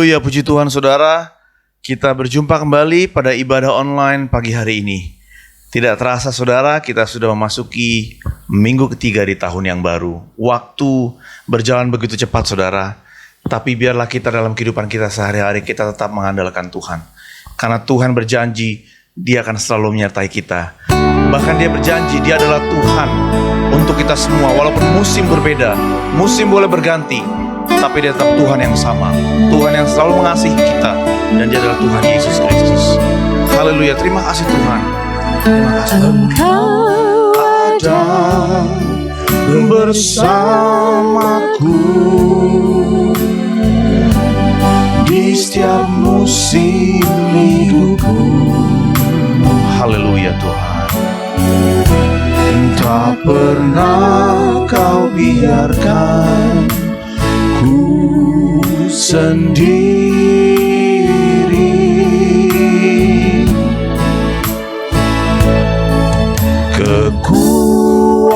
Haleluya, puji Tuhan saudara. Kita berjumpa kembali pada ibadah online pagi hari ini. Tidak terasa saudara, kita sudah memasuki minggu ketiga di tahun yang baru. Waktu berjalan begitu cepat saudara. Tapi biarlah kita dalam kehidupan kita sehari-hari kita tetap mengandalkan Tuhan. Karena Tuhan berjanji, Dia akan selalu menyertai kita. Bahkan Dia berjanji, Dia adalah Tuhan untuk kita semua. Walaupun musim berbeda, musim boleh berganti, tapi Dia tetap Tuhan yang sama. Tuhan yang selalu mengasihi kita. Dan Dia adalah Tuhan Yesus Kristus. Haleluya, terima kasih Tuhan. Terima kasih. Engkau ada bersamaku di setiap musim hidupku. Haleluya Tuhan. Tak pernah Kau biarkan ku sendiri.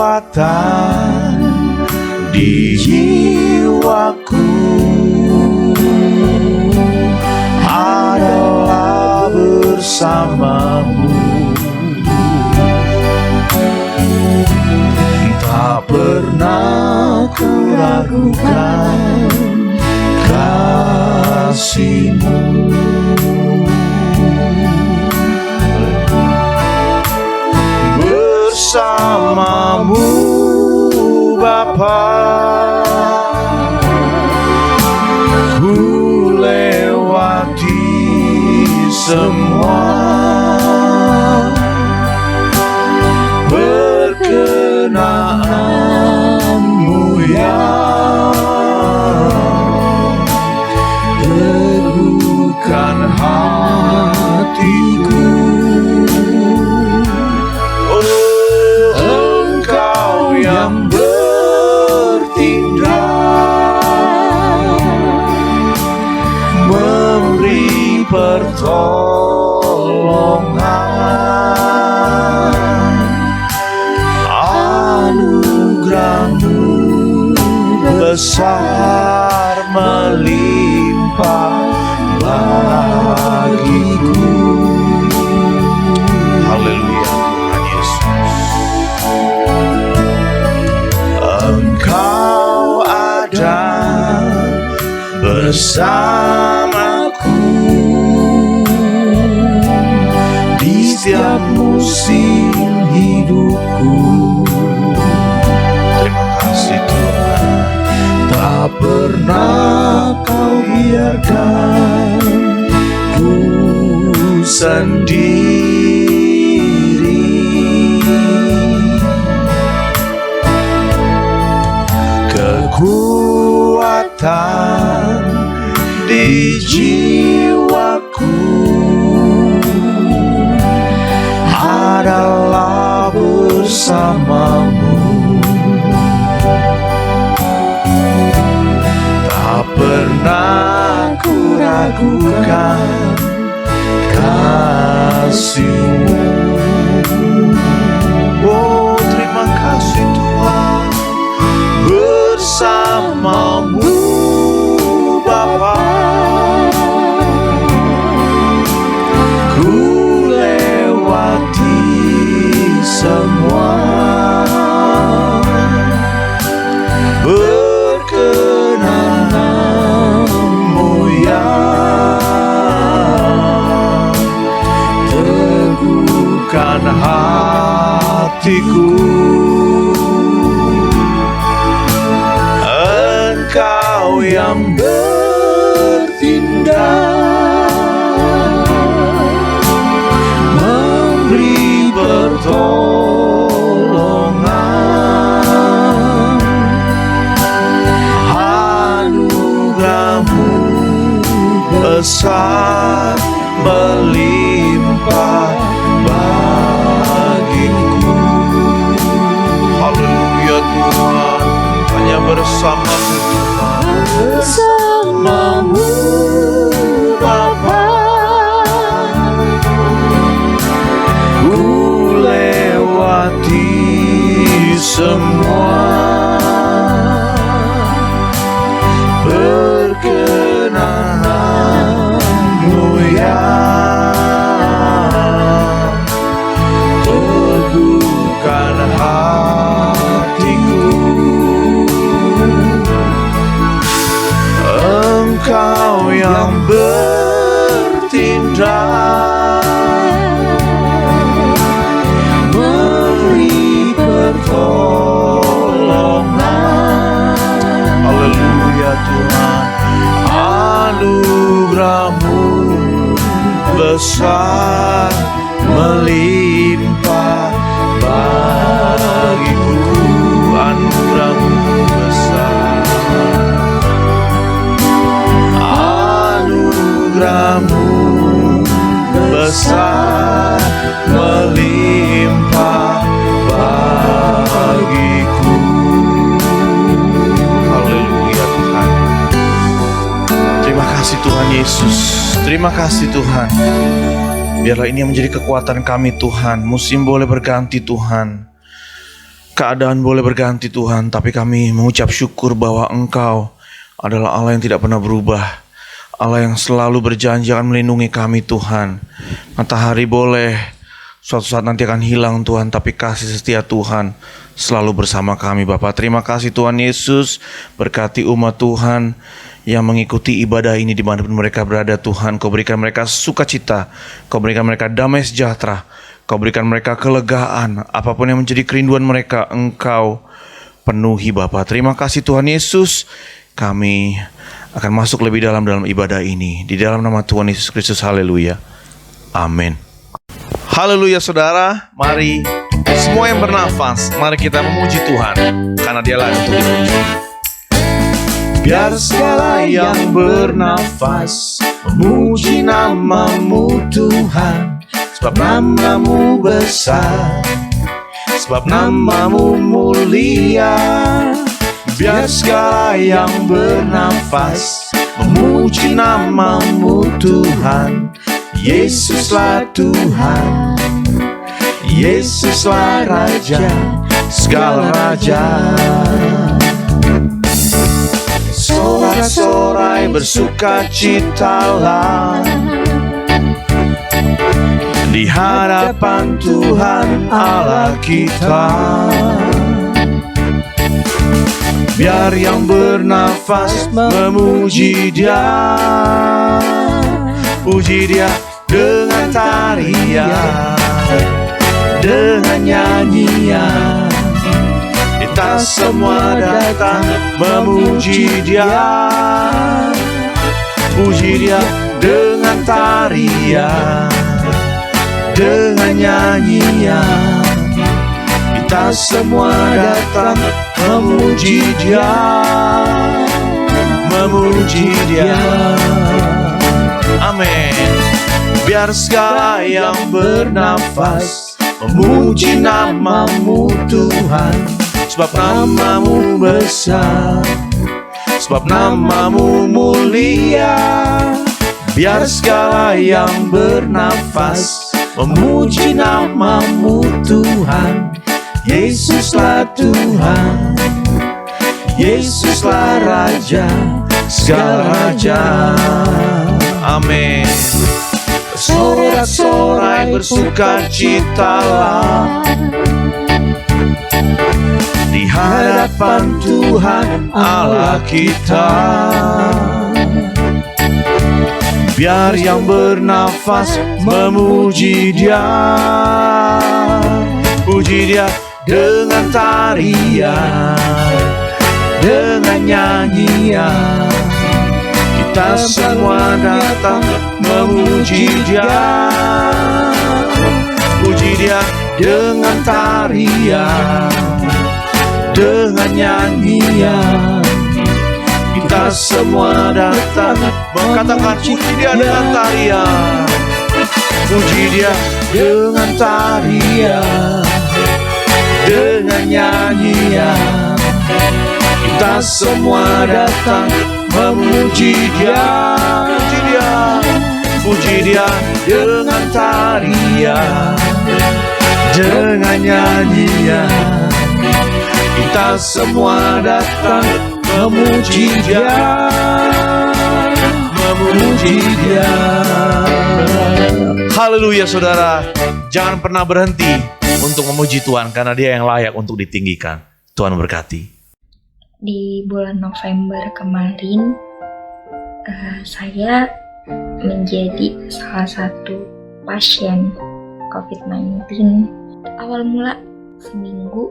Kekuatan di jiwaku adalah bersamamu. Tak pernah ku ragukan kasih-Mu. Bersamamu Bapa, ku lewati semua. Berkenan-Mu ya teguhkan hatiku. Engkau yang bertindak memberi pertolongan. Anugerah-Mu besar melimpah bagiku. Haleluya Tuhan Yesus. Engkau ada bersamaku di setiap musim hidupku. Terima kasih Tuhan. Tak pernah Kau biarkan ku sendiri. Kekuatan di jiwaku adalah bersamamu. Tak pernah ku ragukan kasih-Mu. Oh, terima kasih Tuhan. Bersamamu Bapa, ku lewati semua. Berkenan-Mu ya teguhkan hatiku. Engkau yang bertindak memberi pertolongan. Anugerah-Mu besar melimpah bagiku. Haleluya Tuhan. Hanya bersama-Mu Tuhan. Bersamamu Bapa, ku lewati semua. Berkenan bertindak, beri pertolongan. Haleluya Tuhan. Anugerah-Mu besar melimpah bagiku. Anugerah-Mu besar, anugerah-Mu besar melimpah bagiku. Haleluya Tuhan. Terima kasih Tuhan Yesus. Terima kasih Tuhan. Biarlah ini yang menjadi kekuatan kami Tuhan. Musim boleh berganti Tuhan, keadaan boleh berganti Tuhan, tapi kami mengucap syukur bahwa Engkau adalah Allah yang tidak pernah berubah, Allah yang selalu berjanji akan melindungi kami Tuhan. Matahari boleh suatu saat nanti akan hilang Tuhan, tapi kasih setia Tuhan selalu bersama kami Bapa. Terima kasih Tuhan Yesus. Berkati umat Tuhan yang mengikuti ibadah ini dimanapun mereka berada Tuhan. Kau berikan mereka sukacita, Kau berikan mereka damai sejahtera, Kau berikan mereka kelegaan. Apapun yang menjadi kerinduan mereka, Engkau penuhi Bapa. Terima kasih Tuhan Yesus. Kami akan masuk lebih dalam ibadah ini, di dalam nama Tuhan Yesus Kristus. Haleluya, amin. Haleluya saudara. Mari semua yang bernafas, mari kita memuji Tuhan, karena Dia layak untuk dipuji. Biar segala yang bernafas memuji nama-Mu Tuhan, sebab nama-Mu besar, sebab nama-Mu mulia. Biar segala yang bernafas memuji nama-Mu Tuhan. Yesuslah Tuhan, Yesuslah Raja, segala raja. Sorak-sorai bersukacitalah di hadapan Tuhan Allah kita. Biar yang bernafas memuji Dia, puji Dia dengan tarian, dengan nyanyian. Kita semua datang memuji Dia, puji Dia dengan tarian, dengan nyanyian. Kita semua datang memuji Dia, memuji Dia. Amin. Biar segala yang bernafas memuji nama-Mu Tuhan, sebab nama-Mu besar, sebab nama-Mu mulia. Biar segala yang bernafas memuji nama-Mu Tuhan. Yesuslah Tuhan, Yesuslah Raja, segala raja. Amin. Sorak-sorai bersukacitalah di hadapan Tuhan Allah kita. Biar yang bernafas memuji Dia, puji Dia dengan tarian, dengan nyanyian. Kita semua datang memuji Dia, puji Dia dengan tarian, dengan nyanyian. Kita semua datang mengatakan puji Dia dengan tarian, puji Dia dengan tarian, dengan nyanyian. Kita semua datang memuji Dia, puji Dia, puji Dia dengan tarian, dengan nyanyian. Kita semua datang memuji Dia, memuji Dia. Haleluya saudara. Jangan pernah berhenti untuk memuji Tuhan, karena Dia yang layak untuk ditinggikan. Tuhan berkati. Di bulan November kemarin, saya menjadi salah satu pasien COVID-19. Awal mula seminggu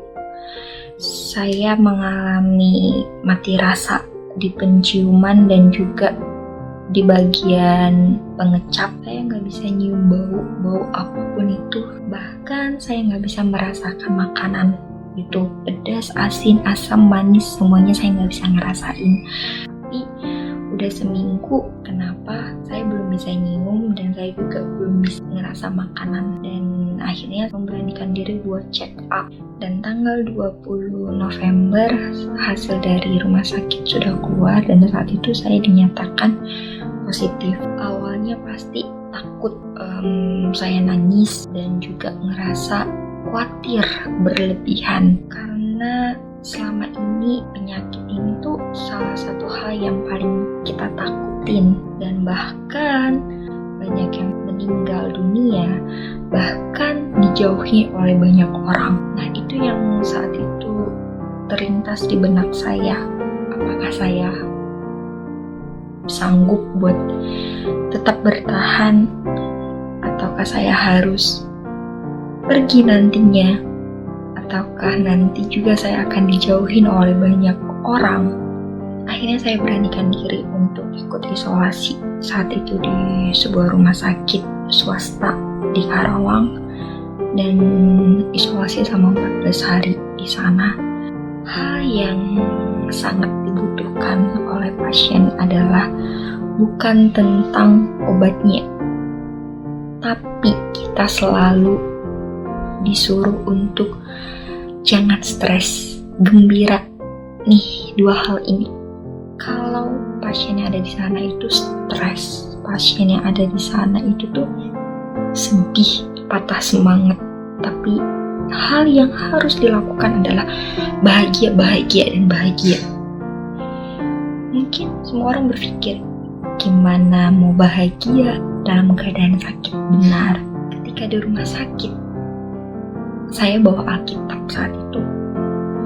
saya mengalami mati rasa di penciuman dan juga di bagian pengecap. Saya nggak bisa nyium bau apapun itu. Bahkan saya nggak bisa merasakan makanan itu pedas, asin, asam, manis, semuanya saya nggak bisa ngerasain. Tapi udah seminggu, kenapa saya belum bisa nyium dan saya juga belum bisa ngerasa makanan. Dan akhirnya memberanikan diri buat check up. Dan tanggal 20 November hasil dari rumah sakit sudah keluar dan saat itu saya dinyatakan positif. Awalnya pasti takut, saya nangis dan juga ngerasa khawatir berlebihan karena selama ini penyakit ini tuh salah satu hal yang paling kita takutin, dan bahkan banyak yang meninggal dunia, bahkan dijauhi oleh banyak orang. Nah, itu yang saat itu terlintas di benak saya. Apakah saya sanggup buat tetap bertahan, ataukah saya harus pergi nantinya, ataukah nanti juga saya akan dijauhin oleh banyak orang. Akhirnya saya beranikan diri untuk ikut isolasi saat itu di sebuah rumah sakit swasta di Karawang, dan isolasi selama 14 hari di sana. Hal yang sangat dibutuhkan oleh pasien adalah bukan tentang obatnya, tapi kita selalu disuruh untuk jangan stres, gembira. Nih, dua hal ini. Kalau pasien yang ada di sana itu stres, pasien yang ada di sana itu tuh sedih, patah semangat, tapi hal yang harus dilakukan adalah bahagia, dan bahagia. Mungkin semua orang berpikir, gimana mau bahagia dalam keadaan sakit? Benar, ketika di rumah sakit saya bawa Alkitab saat itu,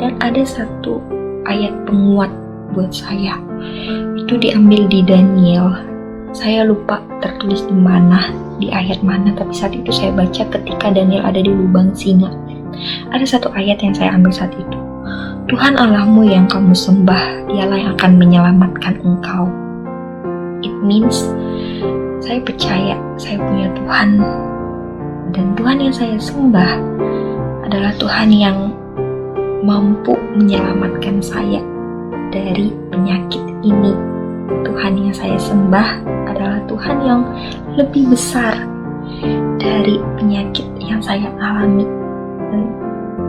dan ada satu ayat penguat buat saya. Itu diambil di Daniel. Saya lupa tertulis di mana, di ayat mana, tapi saat itu saya baca ketika Daniel ada di lubang singa. Ada satu ayat yang saya ambil saat itu. Tuhan Allahmu yang kamu sembah, dialah yang akan menyelamatkan engkau. It means saya percaya saya punya Tuhan, dan Tuhan yang saya sembah adalah Tuhan yang mampu menyelamatkan saya dari penyakit ini. Tuhan yang saya sembah adalah Tuhan yang lebih besar dari penyakit yang saya alami. Dan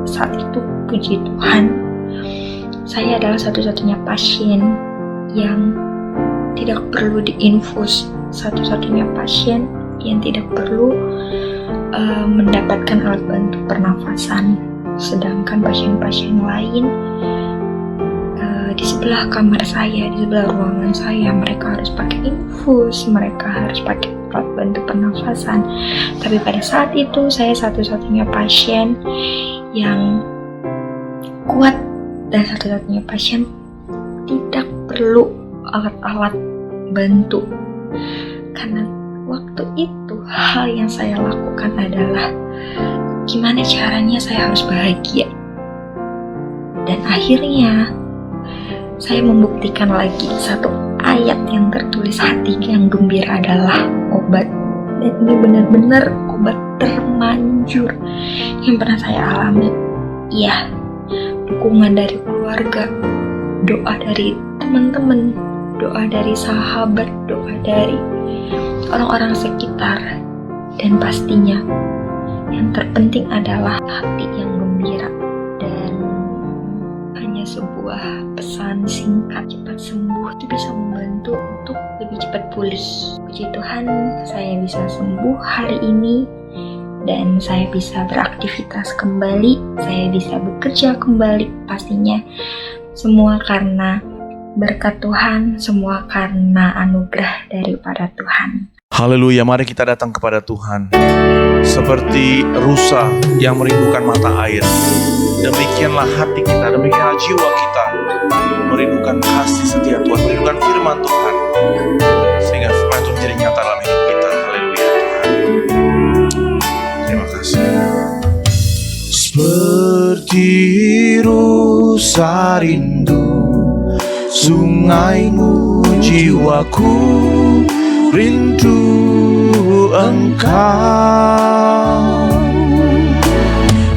saat itu, puji Tuhan, saya adalah satu-satunya pasien yang tidak perlu diinfus, satu-satunya pasien yang tidak perlu mendapatkan alat bantu pernafasan. Sedangkan pasien-pasien lain di sebelah kamar saya, di sebelah ruangan saya, mereka harus pakai infus, mereka harus pakai alat bantu pernafasan. Tapi pada saat itu saya satu-satunya pasien yang kuat dan satu-satunya pasien tidak perlu alat-alat bantu. Karena waktu itu hal yang saya lakukan adalah gimana caranya saya harus bahagia. Dan akhirnya saya membuktikan lagi satu ayat yang tertulis, hati yang gembira adalah obat. Dan ini benar-benar obat termanjur yang pernah saya alami. Iya, dukungan dari keluarga, doa dari teman-teman, doa dari sahabat, doa dari orang-orang sekitar, dan pastinya yang terpenting adalah hati yang gembira. Dan hanya sebuah pesan singkat, cepat sembuh, itu bisa membantu untuk lebih cepat pulih. Puji Tuhan, saya bisa sembuh hari ini dan saya bisa beraktivitas kembali, saya bisa bekerja kembali. Pastinya semua karena berkat Tuhan, semua karena anugerah daripada Tuhan. Haleluya, mari kita datang kepada Tuhan. Seperti rusa yang merindukan mata air, demikianlah hati kita, demikianlah jiwa kita merindukan kasih setia Tuhan, merindukan firman Tuhan, sehingga firman itu menjadi nyata nyata dalam hidup kita. Haleluya Tuhan. Terima kasih. Seperti rusa rindu sungaimu, jiwaku rindu Engkau.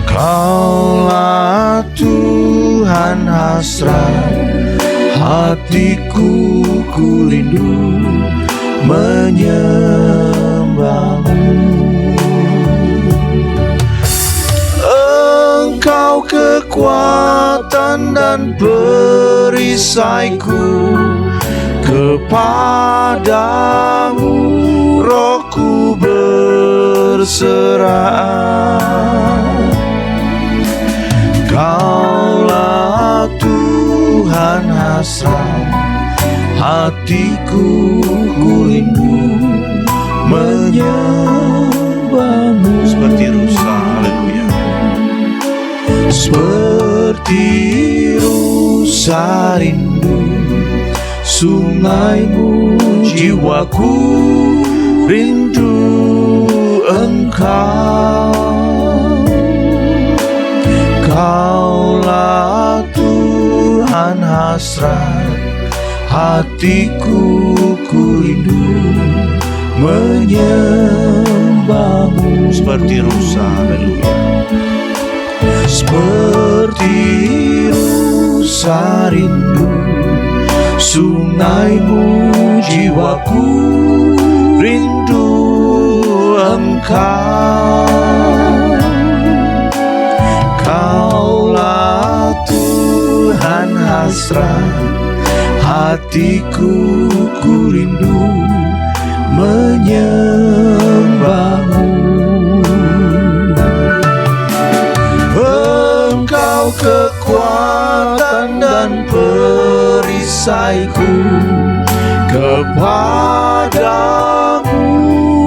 Kaulah Tuhan hasrat hatiku, ku rindu menyembahmu. Engkau kekuatan dan perisaiku, kepadamu rohku berserah. Kaulah Tuhan hasrat hatiku, ku rindu menyembahmu. Seperti rusa, haleluya. Seperti rusa rindu sungaimu, jiwaku rindu Engkau. Kaulah Tuhan hasrat hatiku, ku rindu menyembahmu. Seperti rusa, haleluya. Seperti rusa rindu sungaimu, jiwaku rindu Engkau. Kaulah Tuhan hasrat hatiku, ku rindu menyembahmu. Engkau kekuatan dan perisaiku, kepadamu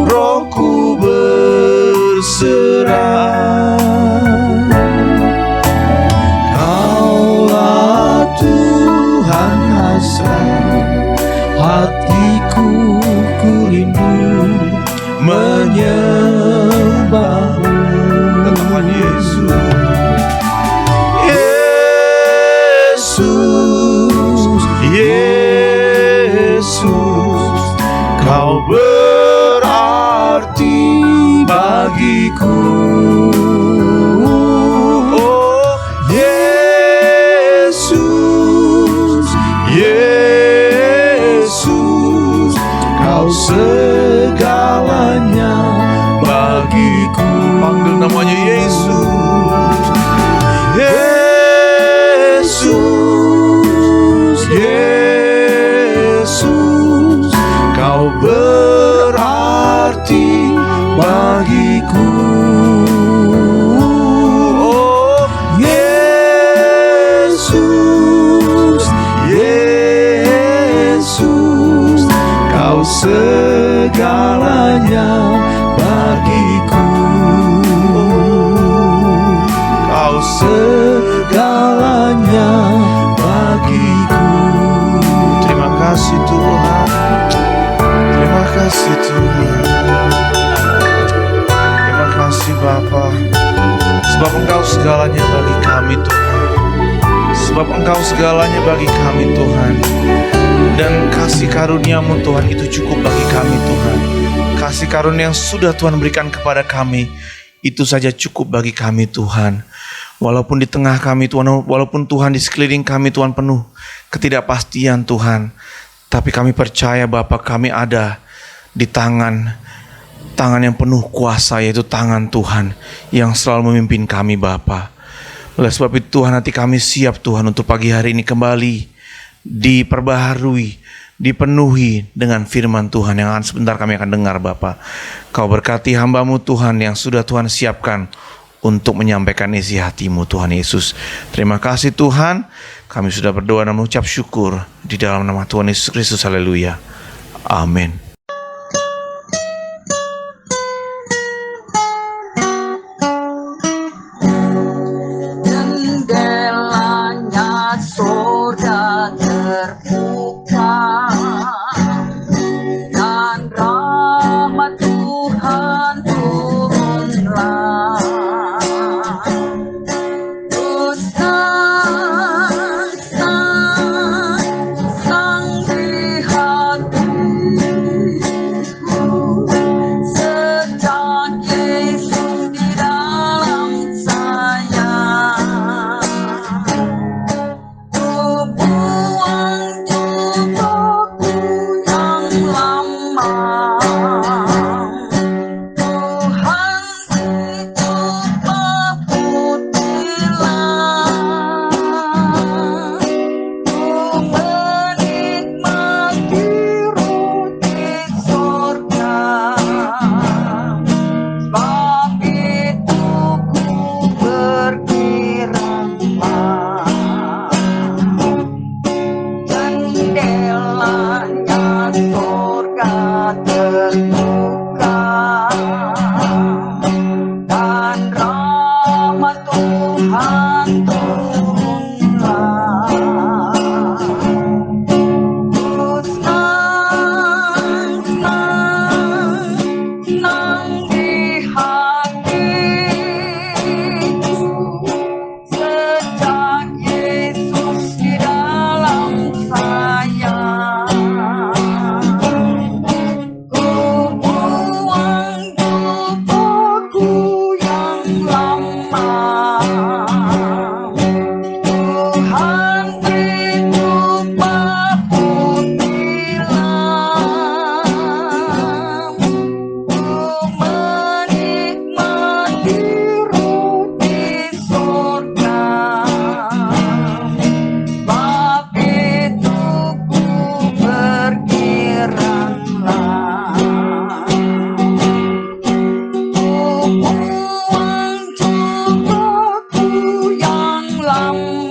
rohku berserah. Kaulah Tuhan hasrat hatiku, ku rindu menyembahmu. Tuhan Yesus. Yesus, Kau berarti bagiku. Oh Yesus, Yesus, Kau segalanya bagiku. Panggil namanya Yesus. Yesus, Yesus, Kau berarti bagiku. Oh Yesus, Yesus, Kau segalanya bagiku. Kau segalanya bagiku. Terima kasih Tuhan. Terima kasih Tuhan. Terima kasih Bapa. Sebab Engkau segalanya bagi kami Tuhan. Sebab Engkau segalanya bagi kami Tuhan. Dan kasih karunia-Mu Tuhan itu cukup bagi kami Tuhan. Kasih karunia yang sudah Tuhan berikan kepada kami, itu saja cukup bagi kami Tuhan. Walaupun di tengah kami Tuhan, walaupun Tuhan di sekeliling kami Tuhan penuh ketidakpastian Tuhan, tapi kami percaya Bapa, kami ada di tangan yang penuh kuasa, yaitu tangan Tuhan yang selalu memimpin kami Bapa. Oleh sebab itu Tuhan, hati kami siap Tuhan untuk pagi hari ini kembali diperbaharui, dipenuhi dengan firman Tuhan yang sebentar kami akan dengar Bapa. Kau berkati hamba-Mu Tuhan yang sudah Tuhan siapkan untuk menyampaikan isi hati-Mu Tuhan Yesus. Terima kasih Tuhan, kami sudah berdoa dan mengucap syukur di dalam nama Tuhan Yesus Kristus. Haleluya. Amin. Jendelanya surga terbuka dan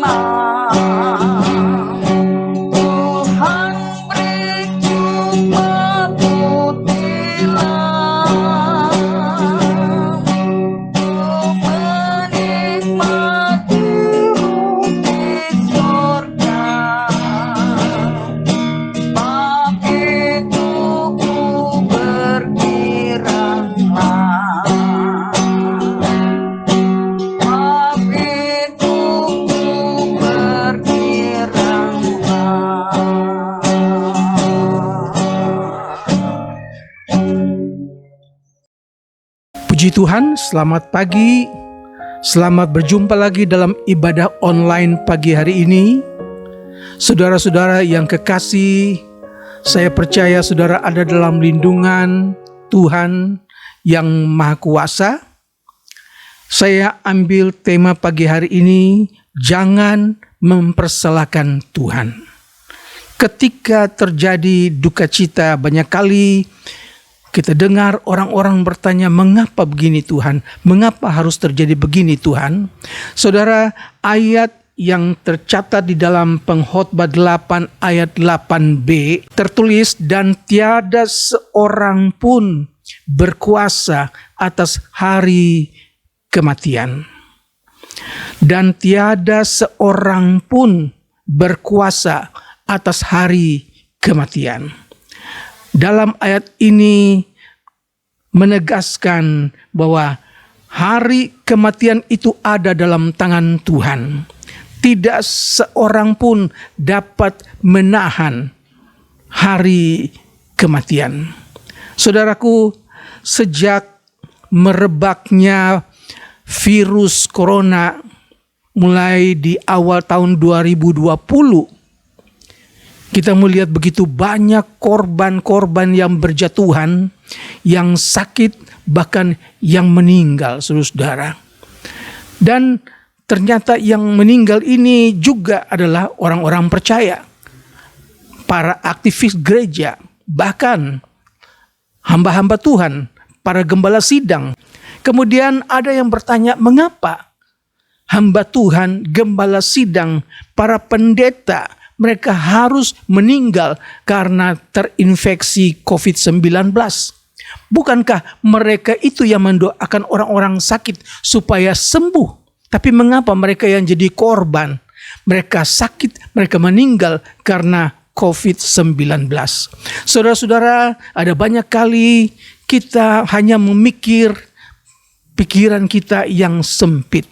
Tuhan beri jumpa putilah untuk menikmati rumput surga. Begitu ku berkiranya, begitu ku berkiranya. Puji Tuhan, selamat pagi. Selamat berjumpa lagi dalam ibadah online pagi hari ini. Saudara-saudara yang kekasih, saya percaya saudara ada dalam lindungan Tuhan yang Maha Kuasa. Saya ambil tema pagi hari ini, jangan mempersalahkan Tuhan. Ketika terjadi duka cita, banyak kali kita dengar orang-orang bertanya, mengapa begini Tuhan? Mengapa harus terjadi begini Tuhan? Saudara, ayat yang tercatat di dalam Pengkhotbah 8 ayat 8b tertulis, dan tiada seorang pun berkuasa atas hari kematian. Dan tiada seorang pun berkuasa atas hari kematian. Dalam ayat ini menegaskan bahwa hari kematian itu ada dalam tangan Tuhan. Tidak seorang pun dapat menahan hari kematian. Saudaraku, sejak merebaknya virus corona mulai di awal tahun 2020, kita melihat begitu banyak korban-korban yang berjatuhan, yang sakit, bahkan yang meninggal, saudara. Dan ternyata yang meninggal ini juga adalah orang-orang percaya, para aktivis gereja, bahkan hamba-hamba Tuhan, para gembala sidang. Kemudian ada yang bertanya, mengapa hamba Tuhan, gembala sidang, para pendeta, mereka harus meninggal karena terinfeksi COVID-19. Bukankah mereka itu yang mendoakan orang-orang sakit supaya sembuh? Tapi mengapa mereka yang jadi korban? Mereka sakit, mereka meninggal karena COVID-19. Saudara-saudara, ada banyak kali kita hanya memikir pikiran kita yang sempit.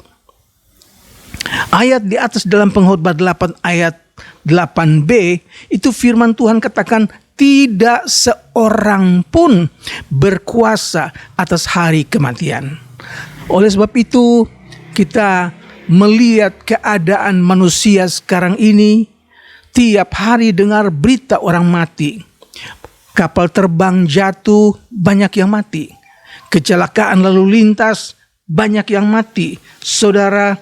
Ayat di atas dalam Pengkhotbah 8 ayat 8b itu firman Tuhan katakan, tidak seorang pun berkuasa atas hari kematian. Oleh sebab itu kita melihat keadaan manusia sekarang ini, tiap hari dengar berita orang mati. Kapal terbang jatuh, banyak yang mati. Kecelakaan lalu lintas, banyak yang mati. Saudara,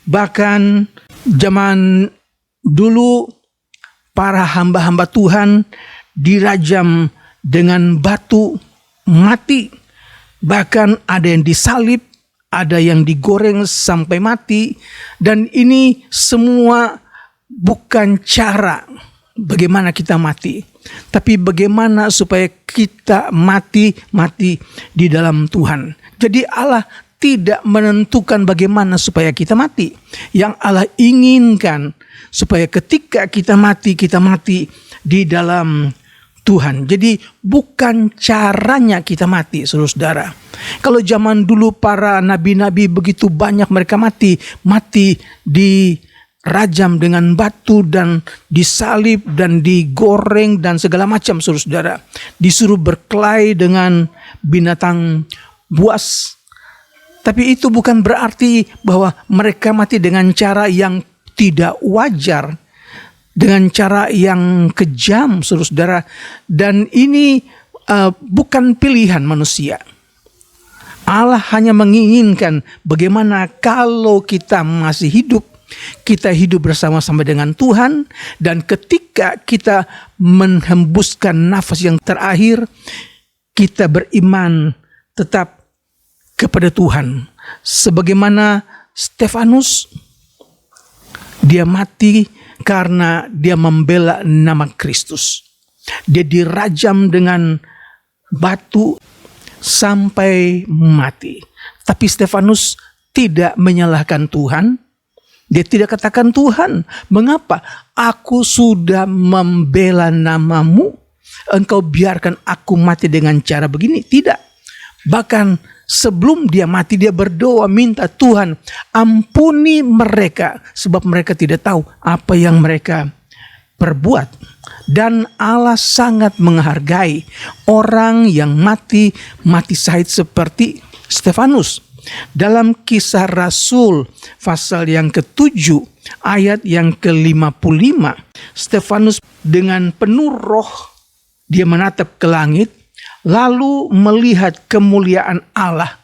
bahkan zaman dulu para hamba-hamba Tuhan dirajam dengan batu, mati. Bahkan ada yang disalib, ada yang digoreng sampai mati. Dan ini semua bukan cara bagaimana kita mati, tapi bagaimana supaya kita mati di dalam Tuhan. Jadi Allah tidak menentukan bagaimana supaya kita mati. Yang Allah inginkan supaya ketika kita mati di dalam Tuhan. Jadi bukan caranya kita mati, saudara. Kalau zaman dulu para nabi-nabi begitu banyak mereka mati dirajam dengan batu dan disalib dan digoreng dan segala macam, saudara. Disuruh berkelahi dengan binatang buas. Tapi itu bukan berarti bahwa mereka mati dengan cara yang tidak wajar, dengan cara yang kejam, saudara. Dan ini bukan pilihan manusia. Allah hanya menginginkan bagaimana kalau kita masih hidup, kita hidup bersama-sama dengan Tuhan. Dan ketika kita menghembuskan nafas yang terakhir, kita beriman tetap kepada Tuhan. Sebagaimana Stefanus Dia mati karena dia membela nama Kristus. Dia dirajam dengan batu sampai mati. Tapi Stefanus tidak menyalahkan Tuhan. Dia tidak katakan, Tuhan, mengapa aku sudah membela namamu, engkau biarkan aku mati dengan cara begini? Tidak. Bahkan sebelum dia mati, dia berdoa minta, Tuhan, ampuni mereka, sebab mereka tidak tahu apa yang mereka perbuat. Dan Allah sangat menghargai orang yang mati syahid seperti Stefanus. Dalam Kisah Rasul pasal yang ke-7 ayat yang ke-55, Stefanus dengan penuh roh dia menatap ke langit, lalu melihat kemuliaan Allah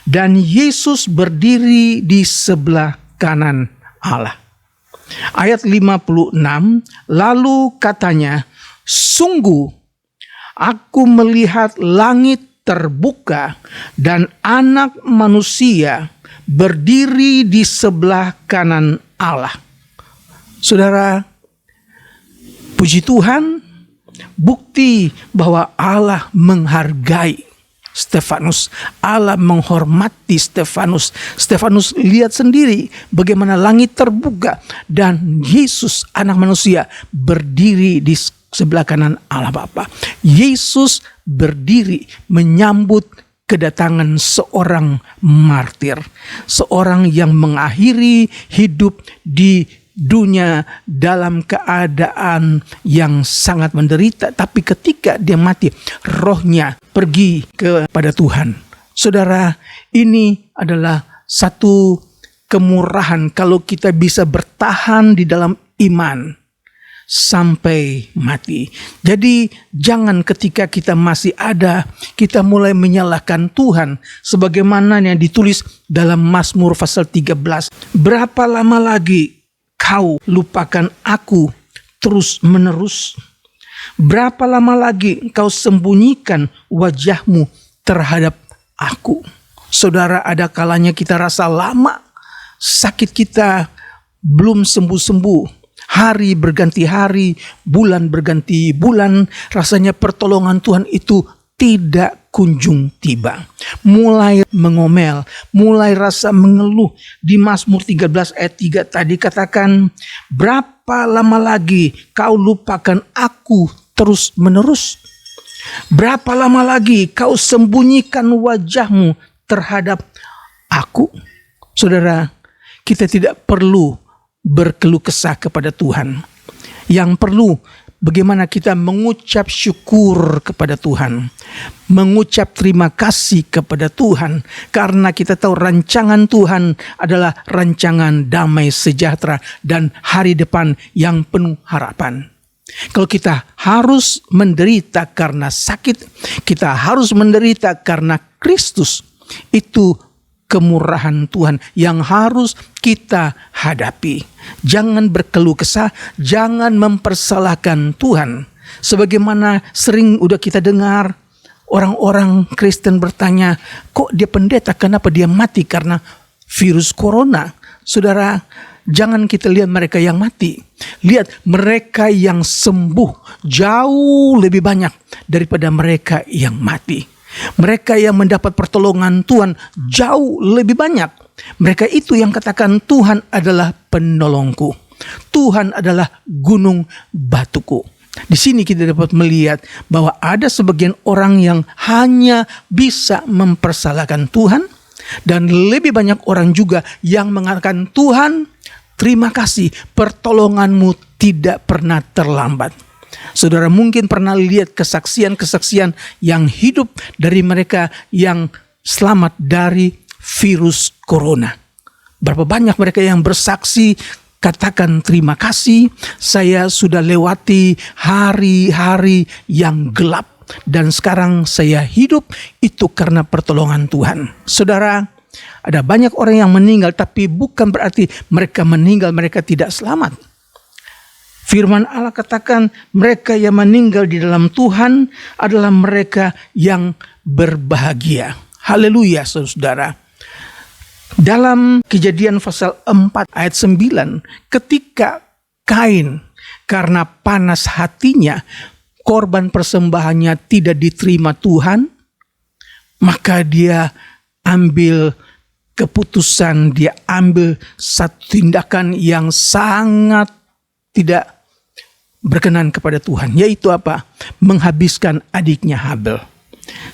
dan Yesus berdiri di sebelah kanan Allah. Ayat 56, lalu katanya, sungguh aku melihat langit terbuka dan Anak Manusia berdiri di sebelah kanan Allah. Saudara, puji Tuhan, bukti bahwa Allah menghargai Stefanus. Allah menghormati Stefanus. Stefanus lihat sendiri bagaimana langit terbuka dan Yesus Anak Manusia berdiri di sebelah kanan Allah Bapa. Yesus berdiri menyambut kedatangan seorang martir, seorang yang mengakhiri hidup di dunia dalam keadaan yang sangat menderita, tapi ketika dia mati, rohnya pergi kepada Tuhan. Saudara, ini adalah satu kemurahan kalau kita bisa bertahan di dalam iman sampai mati. Jadi jangan ketika kita masih ada, kita mulai menyalahkan Tuhan. Sebagaimana yang ditulis dalam Mazmur pasal 13. Berapa lama lagi kau lupakan aku terus menerus? Berapa lama lagi kau sembunyikan wajahmu terhadap aku? Saudara, ada kalanya kita rasa lama, sakit kita belum sembuh-sembuh. Hari berganti hari, bulan berganti bulan, rasanya pertolongan Tuhan itu tidak kunjung tiba. Mulai mengomel, mulai rasa mengeluh. Di Mazmur 13 ayat 3 tadi katakan, berapa lama lagi kau lupakan aku terus menerus? Berapa lama lagi kau sembunyikan wajahmu terhadap aku? Saudara, kita tidak perlu berkeluh kesah kepada Tuhan. Yang perlu bagaimana kita mengucap syukur kepada Tuhan, mengucap terima kasih kepada Tuhan, karena kita tahu rancangan Tuhan adalah rancangan damai sejahtera dan hari depan yang penuh harapan. Kalau kita harus menderita karena sakit, kita harus menderita karena Kristus, itu kemurahan Tuhan yang harus kita hadapi. Jangan berkeluh kesah, jangan mempersalahkan Tuhan. Sebagaimana sering udah kita dengar orang-orang Kristen bertanya, kok dia pendeta, kenapa dia mati karena virus corona? Saudara, jangan kita lihat mereka yang mati. Lihat mereka yang sembuh jauh lebih banyak daripada mereka yang mati. Mereka yang mendapat pertolongan Tuhan jauh lebih banyak. Mereka itu yang katakan, Tuhan adalah penolongku, Tuhan adalah gunung batuku. Di sini kita dapat melihat bahwa ada sebagian orang yang hanya bisa mempersalahkan Tuhan, dan lebih banyak orang juga yang mengatakan, Tuhan, terima kasih, pertolonganmu tidak pernah terlambat. Saudara mungkin pernah lihat kesaksian-kesaksian yang hidup dari mereka yang selamat dari virus corona. Berapa banyak mereka yang bersaksi, katakan terima kasih, saya sudah lewati hari-hari yang gelap dan sekarang saya hidup itu karena pertolongan Tuhan. Saudara, ada banyak orang yang meninggal, tapi bukan berarti mereka meninggal, mereka tidak selamat. Firman Allah katakan mereka yang meninggal di dalam Tuhan adalah mereka yang berbahagia. Haleluya, saudara. Dalam Kejadian pasal 4 ayat 9, ketika Kain karena panas hatinya, korban persembahannya tidak diterima Tuhan, maka dia ambil keputusan, dia ambil satu tindakan yang sangat tidak berkenan kepada Tuhan, yaitu apa? Menghabiskan adiknya Habel.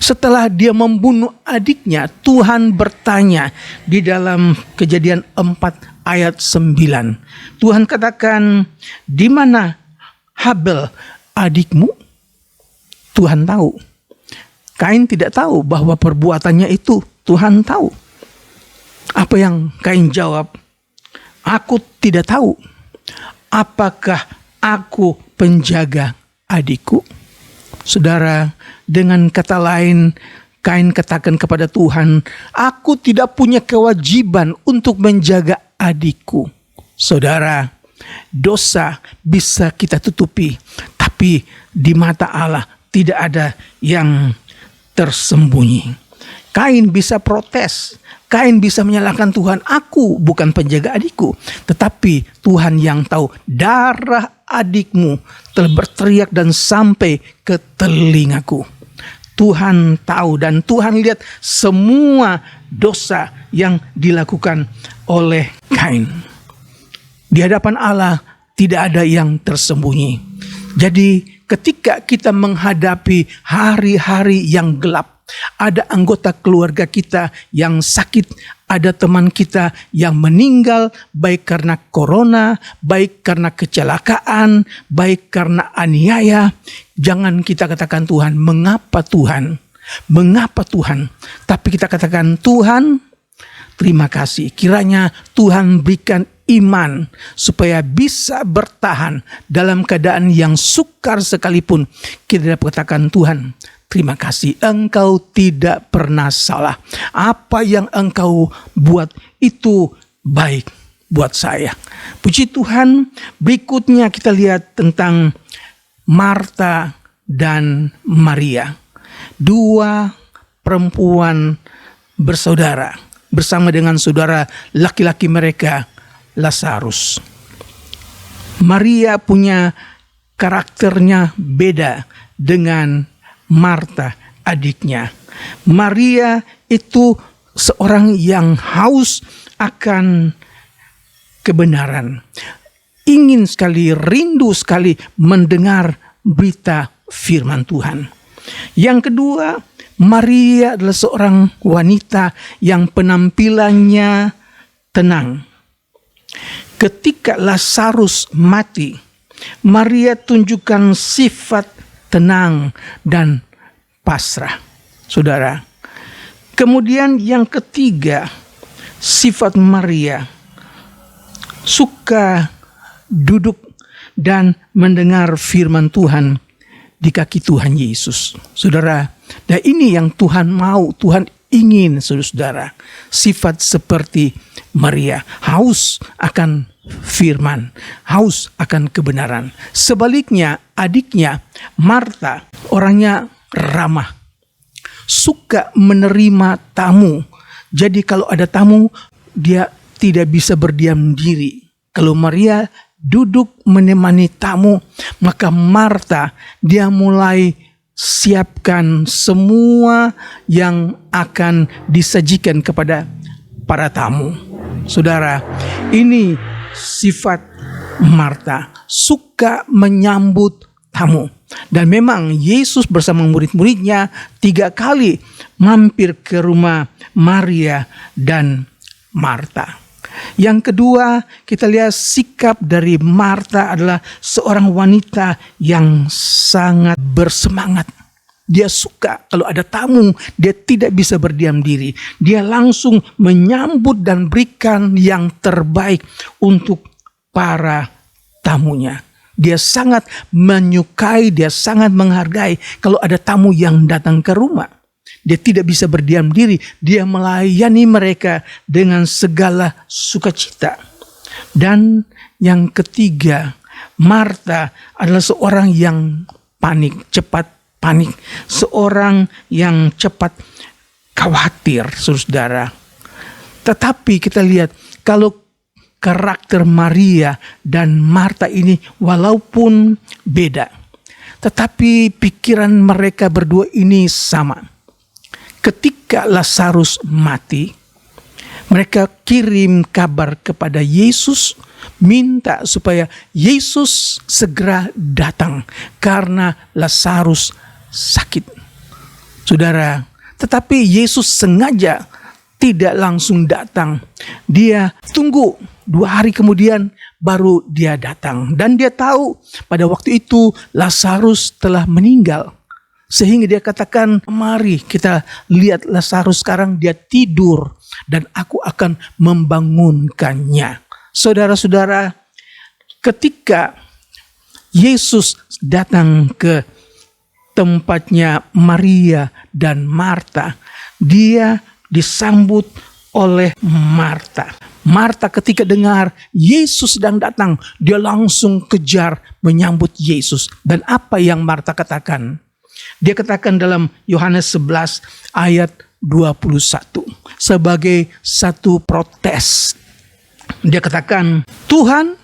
Setelah dia membunuh adiknya, Tuhan bertanya di dalam Kejadian 4 ayat 9. Tuhan katakan, "Di mana Habel adikmu?" Tuhan tahu. Kain tidak tahu bahwa perbuatannya itu Tuhan tahu. Apa yang Kain jawab? "Aku tidak tahu. Apakah aku penjaga adikku?" Saudara, dengan kata lain, Kain katakan kepada Tuhan, "Aku tidak punya kewajiban untuk menjaga adikku." Saudara, dosa bisa kita tutupi, tapi di mata Allah tidak ada yang tersembunyi. Kain bisa protes, Kain bisa menyalahkan Tuhan, "Aku bukan penjaga adikku." Tetapi Tuhan yang tahu, darah adikmu telah berteriak dan sampai ke telingaku. Tuhan tahu dan Tuhan lihat semua dosa yang dilakukan oleh Kain. Di hadapan Allah tidak ada yang tersembunyi. Jadi ketika kita menghadapi hari-hari yang gelap, ada anggota keluarga kita yang sakit, ada teman kita yang meninggal, baik karena corona, baik karena kecelakaan, baik karena aniaya, jangan kita katakan, "Tuhan, mengapa Tuhan? Mengapa Tuhan?" Tapi kita katakan, "Tuhan, terima kasih." Kiranya Tuhan berikan iman supaya bisa bertahan dalam keadaan yang sukar sekalipun. Kita dapat katakan, "Tuhan, terima kasih, Engkau tidak pernah salah. Apa yang Engkau buat itu baik buat saya." Puji Tuhan. Berikutnya kita lihat tentang Marta dan Maria. Dua perempuan bersaudara bersama dengan saudara laki-laki mereka, Lazarus. Maria punya karakternya beda dengan Marta adiknya. Maria itu seorang yang haus akan kebenaran. Ingin sekali, rindu sekali mendengar berita firman Tuhan. Yang kedua, Maria adalah seorang wanita yang penampilannya tenang. Ketika Lazarus mati, Maria tunjukkan sifat tenang dan pasrah. Saudara, kemudian yang ketiga, sifat Maria suka duduk dan mendengar firman Tuhan di kaki Tuhan Yesus. Saudara, dan ini yang Tuhan mau, Tuhan ingin, saudara, sifat seperti Maria, haus akan firman, haus akan kebenaran. Sebaliknya, adiknya Marta orangnya ramah, suka menerima tamu. Jadi kalau ada tamu, dia tidak bisa berdiam diri. Kalau Maria duduk menemani tamu, maka Marta dia mulai siapkan semua yang akan disajikan kepada para tamu. Saudara, ini sifat Marta, suka menyambut tamu. Dan memang Yesus bersama murid-muridnya 3 kali mampir ke rumah Maria dan Marta. Yang kedua, kita lihat sikap dari Marta adalah seorang wanita yang sangat bersemangat. Dia suka kalau ada tamu, dia tidak bisa berdiam diri. Dia langsung menyambut dan berikan yang terbaik untuk para tamunya. Dia sangat menyukai, dia sangat menghargai kalau ada tamu yang datang ke rumah. Dia tidak bisa berdiam diri, dia melayani mereka dengan segala sukacita. Dan yang ketiga, Marta adalah seorang yang cepat panik, seorang yang cepat khawatir, saudara. Tetapi kita lihat kalau karakter Maria dan Marta ini walaupun beda, tetapi pikiran mereka berdua ini sama. Ketika Lazarus mati, mereka kirim kabar kepada Yesus, minta supaya Yesus segera datang karena Lazarus sakit. Saudara, tetapi Yesus sengaja tidak langsung datang. Dia tunggu 2 hari kemudian baru dia datang. Dan dia tahu pada waktu itu Lazarus telah meninggal. Sehingga dia katakan, mari kita lihat Lazarus sekarang dia tidur dan aku akan membangunkannya. Saudara-saudara, ketika Yesus datang ke tempatnya Maria dan Marta, dia disambut oleh Marta. Marta ketika dengar Yesus sedang datang, dia langsung kejar menyambut Yesus. Dan apa yang Marta katakan? Dia katakan dalam Yohanes 11 ayat 21 sebagai satu protes. Dia katakan, Tuhan,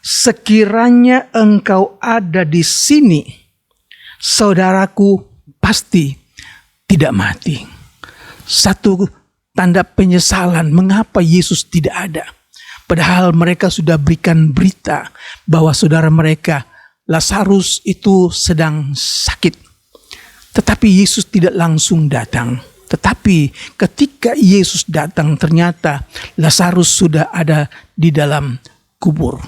sekiranya engkau ada di sini, saudaraku pasti tidak mati. Satu tanda penyesalan mengapa Yesus tidak ada. Padahal mereka sudah berikan berita bahwa saudara mereka Lazarus itu sedang sakit. Tetapi Yesus tidak langsung datang. Tetapi ketika Yesus datang ternyata Lazarus sudah ada di dalam kubur.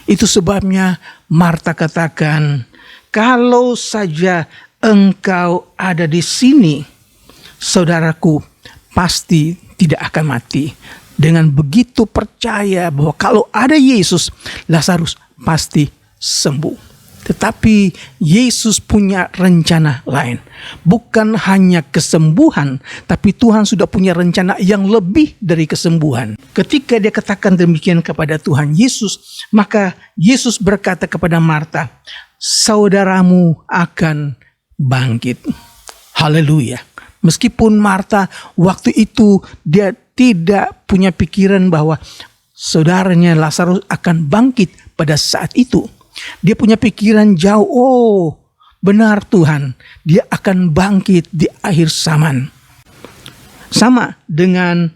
Itu sebabnya Marta katakan, kalau saja engkau ada di sini, saudaraku pasti tidak akan mati. Dengan begitu percaya bahwa kalau ada Yesus, Lazarus pasti sembuh. Tetapi Yesus punya rencana lain. Bukan hanya kesembuhan, tapi Tuhan sudah punya rencana yang lebih dari kesembuhan. Ketika dia katakan demikian kepada Tuhan Yesus, maka Yesus berkata kepada Marta, saudaramu akan bangkit. Haleluya. Meskipun Marta waktu itu dia tidak punya pikiran bahwa saudaranya Lazarus akan bangkit pada saat itu. Dia punya pikiran jauh, oh benar Tuhan, dia akan bangkit di akhir zaman. Sama dengan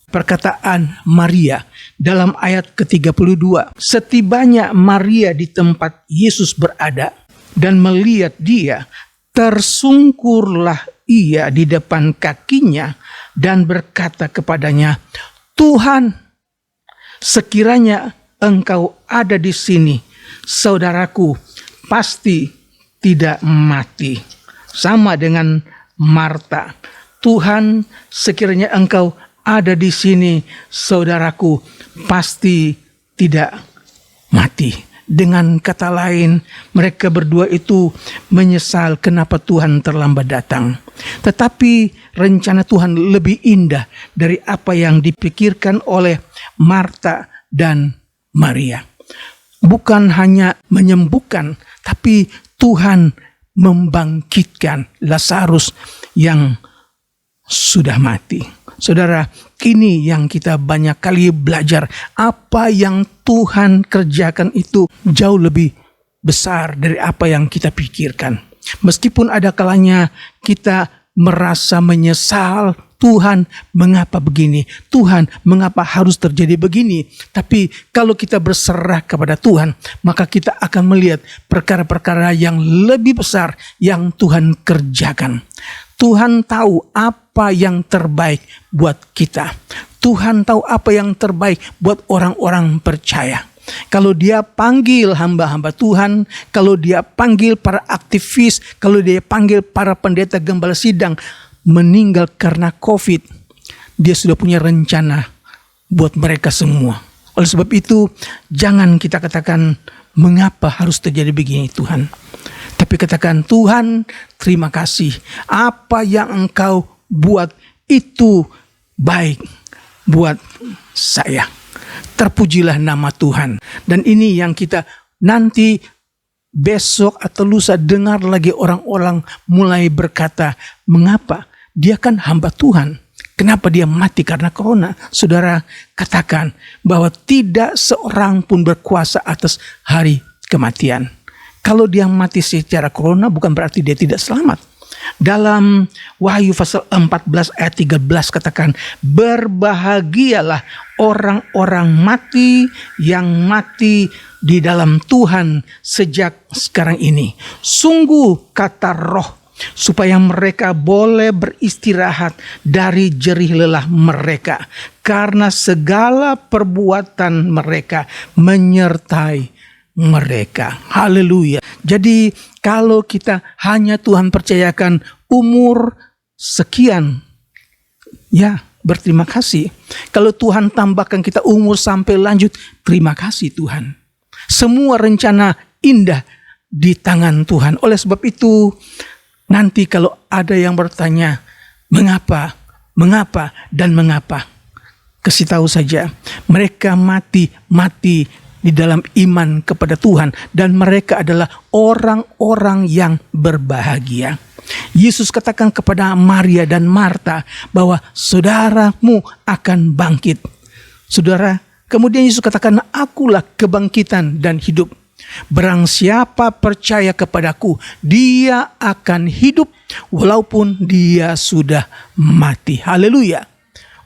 perkataan Maria dalam ayat ke-32. Setibanya Maria di tempat Yesus berada dan melihat dia, tersungkurlah ia di depan kakinya dan berkata kepadanya, Tuhan, sekiranya engkau ada di sini, saudaraku pasti tidak mati. Sama dengan Marta. Tuhan, sekiranya engkau ada di sini, saudaraku pasti tidak mati. Dengan kata lain, mereka berdua itu menyesal kenapa Tuhan terlambat datang. Tetapi rencana Tuhan lebih indah dari apa yang dipikirkan oleh Marta dan Maria. Bukan hanya menyembuhkan, tapi Tuhan membangkitkan Lazarus yang sudah mati. Saudara, ini yang kita banyak kali belajar. Apa yang Tuhan kerjakan itu jauh lebih besar dari apa yang kita pikirkan. Meskipun ada kalanya kita merasa menyesal, Tuhan mengapa begini? Tuhan mengapa harus terjadi begini? Tapi kalau kita berserah kepada Tuhan, maka kita akan melihat perkara-perkara yang lebih besar yang Tuhan kerjakan. Tuhan tahu apa yang terbaik buat kita. Tuhan tahu apa yang terbaik buat orang-orang percaya. Kalau dia panggil hamba-hamba Tuhan, kalau dia panggil para aktivis, kalau dia panggil para pendeta gembala sidang meninggal karena COVID, dia sudah punya rencana buat mereka semua. Oleh sebab itu, jangan kita katakan, mengapa harus terjadi begini Tuhan? Tapi katakan, Tuhan terima kasih. Apa yang engkau buat itu baik buat saya. Terpujilah nama Tuhan. Dan ini yang kita nanti besok atau lusa dengar lagi orang-orang mulai berkata, mengapa? Dia kan hamba Tuhan. Kenapa dia mati karena corona? Saudara, katakan bahwa tidak seorang pun berkuasa atas hari kematian. Kalau dia mati secara corona bukan berarti dia tidak selamat. Dalam Wahyu pasal 14 ayat 13 katakan, berbahagialah orang-orang mati yang mati di dalam Tuhan sejak sekarang ini. Sungguh, kata Roh, supaya mereka boleh beristirahat dari jerih lelah mereka, karena segala perbuatan mereka menyertai mereka. Haleluya. Jadi kalau kita hanya Tuhan percayakan umur sekian, ya berterima kasih. Kalau Tuhan tambahkan kita umur sampai lanjut, terima kasih Tuhan. Semua rencana indah di tangan Tuhan. Oleh sebab itu, nanti kalau ada yang bertanya, mengapa, dan mengapa? Kasih tahu saja, mereka mati di dalam iman kepada Tuhan, dan mereka adalah orang-orang yang berbahagia. Yesus katakan kepada Maria dan Marta bahwa saudaramu akan bangkit. Saudara, kemudian Yesus katakan, akulah kebangkitan dan hidup. Barang siapa percaya kepadaku, dia akan hidup walaupun dia sudah mati. Haleluya.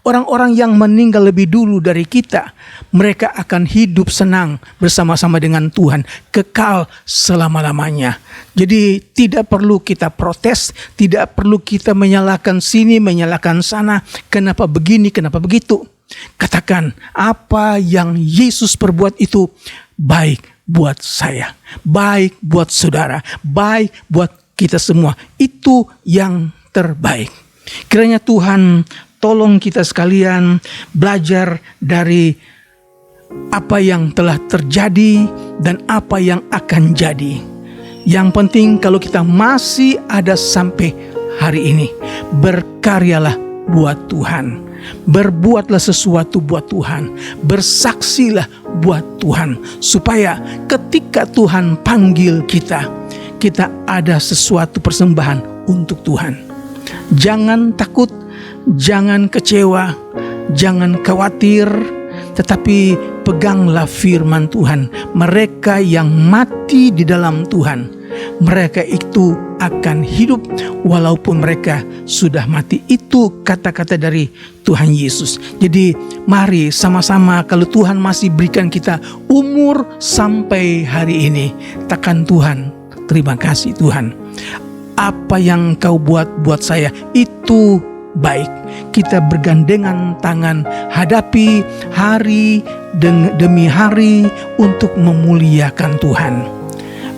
Orang-orang yang meninggal lebih dulu dari kita, mereka akan hidup senang bersama-sama dengan Tuhan, kekal selama-lamanya. Jadi tidak perlu kita protes, tidak perlu kita menyalahkan sini, menyalahkan sana, kenapa begini, kenapa begitu. Katakan, apa yang Yesus perbuat itu baik buat saya, baik buat saudara, baik buat kita semua. Itu yang terbaik. Kiranya Tuhan tolong kita sekalian belajar dari apa yang telah terjadi dan apa yang akan jadi. Yang penting kalau kita masih ada sampai hari ini, berkaryalah buat Tuhan. Berbuatlah sesuatu buat Tuhan. Bersaksilah buat Tuhan. Supaya ketika Tuhan panggil kita, kita ada sesuatu persembahan untuk Tuhan. Jangan takut, jangan kecewa, jangan khawatir, tetapi peganglah firman Tuhan. Mereka yang mati di dalam Tuhan, mereka itu akan hidup walaupun mereka sudah mati. Itu kata-kata dari Tuhan Yesus. Jadi mari sama-sama, kalau Tuhan masih berikan kita umur sampai hari ini, katakan, Tuhan, terima kasih Tuhan. Apa yang kau buat saya itu baik. Kita bergandengan tangan hadapi hari demi hari untuk memuliakan Tuhan.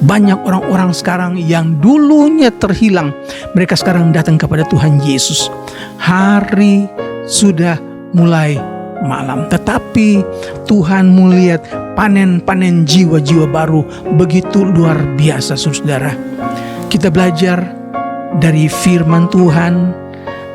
Banyak orang-orang sekarang yang dulunya terhilang, mereka sekarang datang kepada Tuhan Yesus. Hari sudah mulai malam, tetapi Tuhan melihat panen-panen jiwa-jiwa baru begitu luar biasa, saudara. Kita belajar dari firman Tuhan,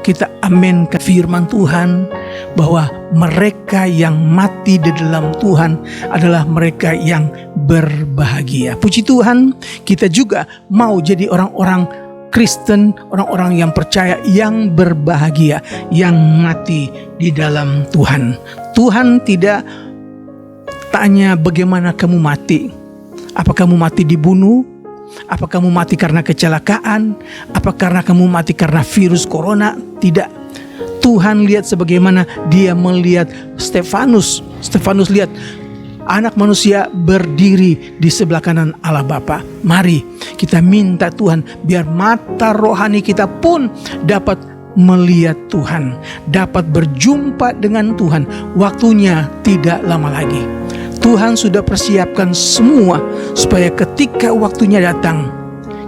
kita amin ke firman Tuhan, bahwa mereka yang mati di dalam Tuhan adalah mereka yang berbahagia. Puji Tuhan, kita juga mau jadi orang-orang Kristen, orang-orang yang percaya, yang berbahagia, yang mati di dalam Tuhan. Tuhan tidak tanya bagaimana kamu mati. Apa kamu mati dibunuh? Apa kamu mati karena kecelakaan? Apa karena kamu mati karena virus corona? Tidak. Tuhan lihat sebagaimana dia melihat Stefanus. Stefanus lihat anak manusia berdiri di sebelah kanan Allah Bapa. Mari kita minta Tuhan biar mata rohani kita pun dapat melihat Tuhan, dapat berjumpa dengan Tuhan. Waktunya tidak lama lagi. Tuhan sudah persiapkan semua supaya ketika waktunya datang,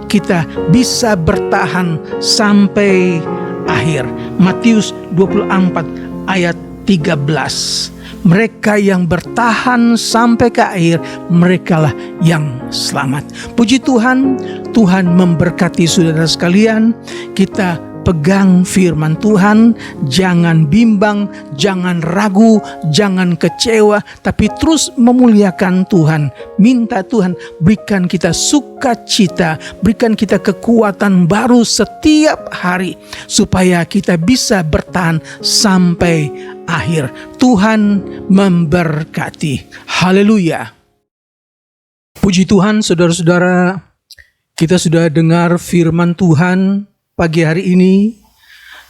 kita bisa bertahan sampai akhir. Matius 24 ayat 13. Mereka yang bertahan sampai ke akhir, merekalah yang selamat. Puji Tuhan, Tuhan memberkati saudara sekalian. Kita pegang firman Tuhan, jangan bimbang, jangan ragu, jangan kecewa, tapi terus memuliakan Tuhan. Minta Tuhan berikan kita sukacita, berikan kita kekuatan baru setiap hari, supaya kita bisa bertahan sampai akhir. Tuhan memberkati. Haleluya. Puji Tuhan, saudara-saudara, kita sudah dengar firman Tuhan pagi hari ini,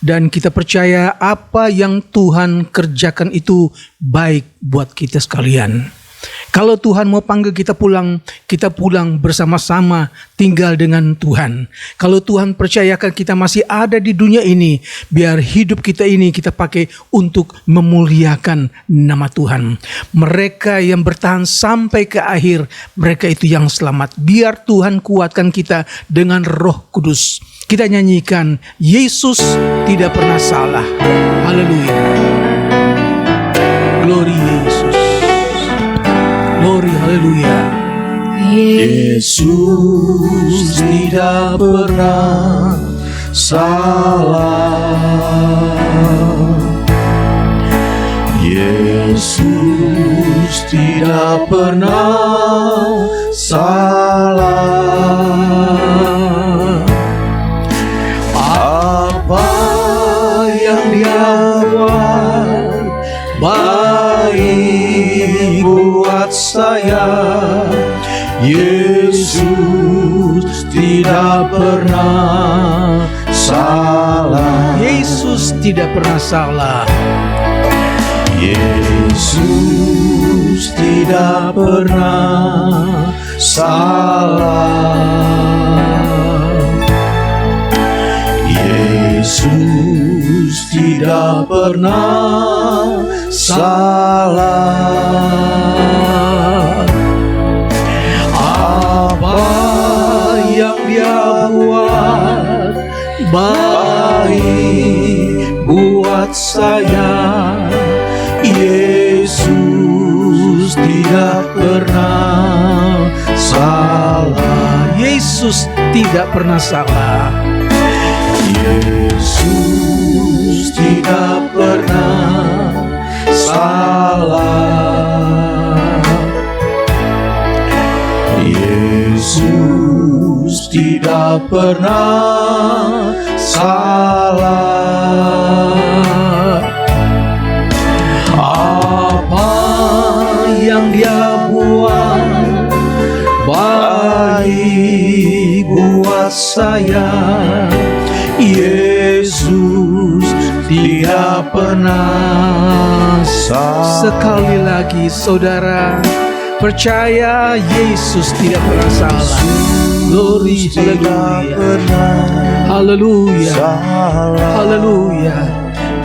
dan kita percaya apa yang Tuhan kerjakan itu baik buat kita sekalian. Kalau Tuhan mau panggil kita pulang bersama-sama tinggal dengan Tuhan. Kalau Tuhan percayakan kita masih ada di dunia ini, biar hidup kita ini kita pakai untuk memuliakan nama Tuhan. Mereka yang bertahan sampai ke akhir, mereka itu yang selamat. Biar Tuhan kuatkan kita dengan Roh Kudus. Kita nyanyikan, Yesus tidak pernah salah. Haleluya. Glory Yesus. Glory, haleluya. Yesus tidak pernah salah. Yesus tidak pernah salah. Apa yang Dia buat baik buat saya. Yesus tidak pernah salah. Yesus tidak pernah salah. Yesus tidak pernah salah. Yesus tidak pernah salah. Apa yang Dia buat baik buat saya. Yesus tidak pernah salah. Yesus tidak pernah salah. Yesus tidak pernah salah. Yesus tidak pernah salah. Apa yang Dia buat baik buat saya. Yesus tidak pernah salah. Sekali lagi saudara, percaya Yesus tidak pernah salah. Glory, haleluya. Haleluya. Haleluya.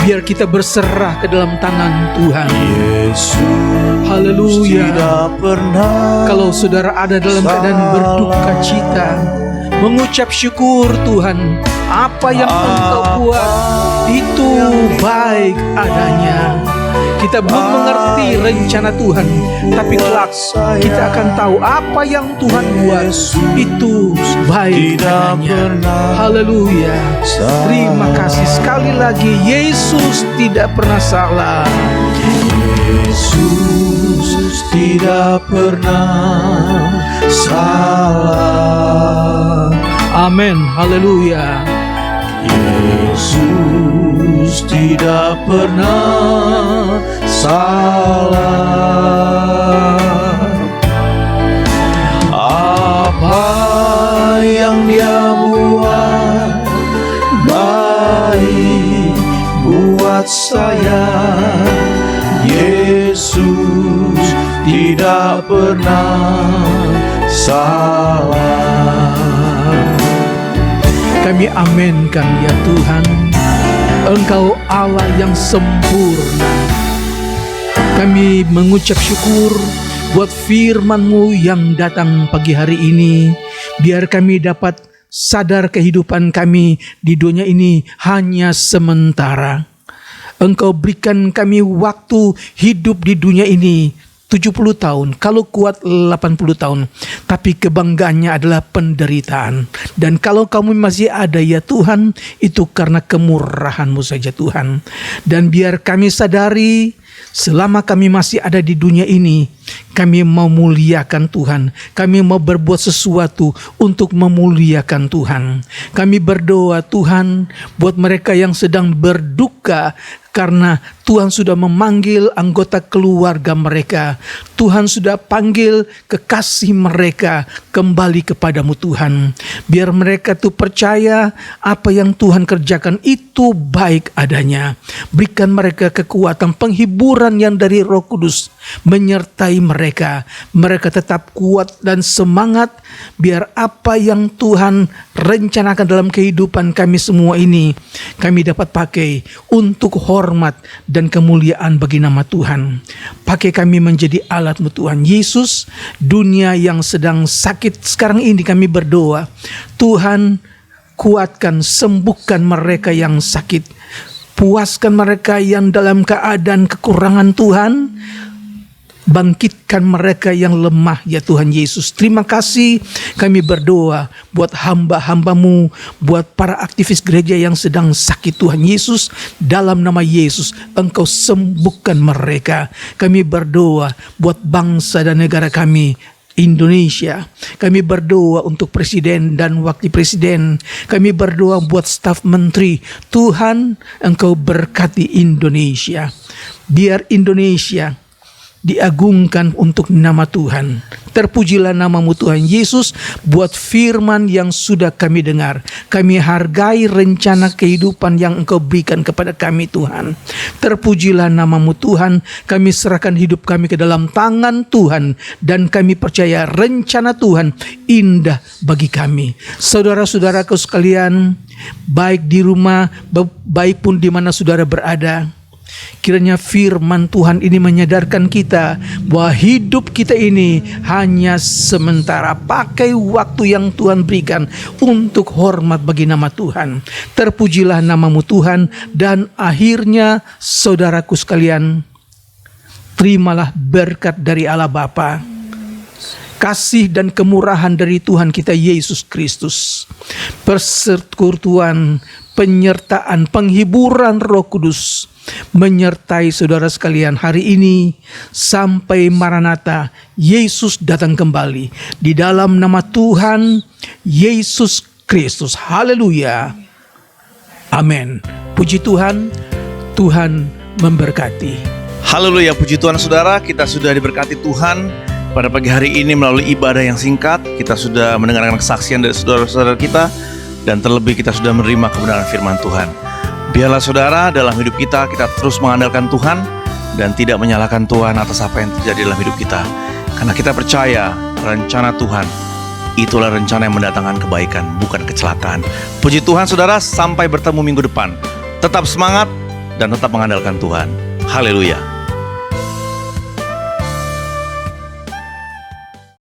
Biar kita berserah ke dalam tangan Tuhan. Yesus Haleluya. tidak pernah. Kalau saudara ada dalam keadaan berduka cita, mengucap syukur Tuhan, apa yang Engkau buat itu baik adanya. Kita belum mengerti rencana Tuhan, tapi kelak kita akan tahu apa yang Tuhan buat itu baik adanya. Haleluya. Terima kasih sekali lagi, Yesus tidak pernah salah. Yesus tidak pernah salah. Amin. Haleluya. Yesus tidak pernah salah. Apa yang Dia buat baik buat saya. Yesus tidak pernah salah. Kami aminkan ya Tuhan, Engkau Allah yang sempurna. Kami mengucap syukur buat firman-Mu yang datang pagi hari ini. Biar kami dapat sadar kehidupan kami di dunia ini hanya sementara. Engkau berikan kami waktu hidup di dunia ini 70 tahun, kalau kuat 80 tahun. Tapi kebanggaannya adalah penderitaan. Dan kalau kamu masih ada ya Tuhan, itu karena kemurahan-Mu saja Tuhan. Dan biar kami sadari, selama kami masih ada di dunia ini, kami mau muliakan Tuhan. Kami mau berbuat sesuatu untuk memuliakan Tuhan. Kami berdoa Tuhan buat mereka yang sedang berduka karena Tuhan sudah memanggil anggota keluarga mereka. Tuhan sudah panggil kekasih mereka kembali kepadamu Tuhan. Biar mereka tuh percaya apa yang Tuhan kerjakan itu baik adanya. Berikan mereka kekuatan, penghiburan yang dari Roh Kudus menyertai mereka. Mereka tetap kuat dan semangat biar apa yang Tuhan rencanakan dalam kehidupan kami semua ini kami dapat pakai untuk hormat dan kemuliaan bagi nama Tuhan. Pakai kami menjadi alat-Mu Tuhan Yesus. Dunia yang sedang sakit sekarang ini kami berdoa, Tuhan kuatkan, sembuhkan mereka yang sakit. Puaskan mereka yang dalam keadaan kekurangan Tuhan. Bangkitkan mereka yang lemah ya Tuhan Yesus. Terima kasih kami berdoa buat hamba-hamba-Mu, buat para aktivis gereja yang sedang sakit Tuhan Yesus. Dalam nama Yesus Engkau sembuhkan mereka. Kami berdoa buat bangsa dan negara kami Indonesia. Kami berdoa untuk presiden dan wakil presiden. Kami berdoa buat staf menteri. Tuhan Engkau berkati Indonesia. Biar Indonesia diagungkan untuk nama Tuhan. Terpujilah nama-Mu Tuhan Yesus buat firman yang sudah kami dengar. Kami hargai rencana kehidupan yang Engkau berikan kepada kami Tuhan. Terpujilah nama-Mu Tuhan. Kami serahkan hidup kami ke dalam tangan Tuhan. Dan kami percaya rencana Tuhan indah bagi kami. Saudara-saudaraku sekalian, baik di rumah, baik pun di mana saudara berada, kiranya firman Tuhan ini menyadarkan kita bahwa hidup kita ini hanya sementara. Pakai waktu yang Tuhan berikan untuk hormat bagi nama Tuhan. Terpujilah nama-Mu Tuhan. Dan akhirnya saudaraku sekalian, terimalah berkat dari Allah Bapa, kasih dan kemurahan dari Tuhan kita Yesus Kristus, persekutuan, penyertaan, penghiburan Roh Kudus menyertai saudara sekalian hari ini sampai Maranatha, Yesus datang kembali. Di dalam nama Tuhan Yesus Kristus. Haleluya. Amin. Puji Tuhan. Tuhan memberkati. Haleluya, puji Tuhan saudara, kita sudah diberkati Tuhan pada pagi hari ini melalui ibadah yang singkat. Kita sudah mendengarkan kesaksian dari saudara-saudara kita, dan terlebih kita sudah menerima kebenaran firman Tuhan. Biarlah saudara, dalam hidup kita terus mengandalkan Tuhan dan tidak menyalahkan Tuhan atas apa yang terjadi dalam hidup kita. Karena kita percaya rencana Tuhan itulah rencana yang mendatangkan kebaikan, bukan kecelakaan. Puji Tuhan saudara, sampai bertemu minggu depan. Tetap semangat dan tetap mengandalkan Tuhan. Haleluya.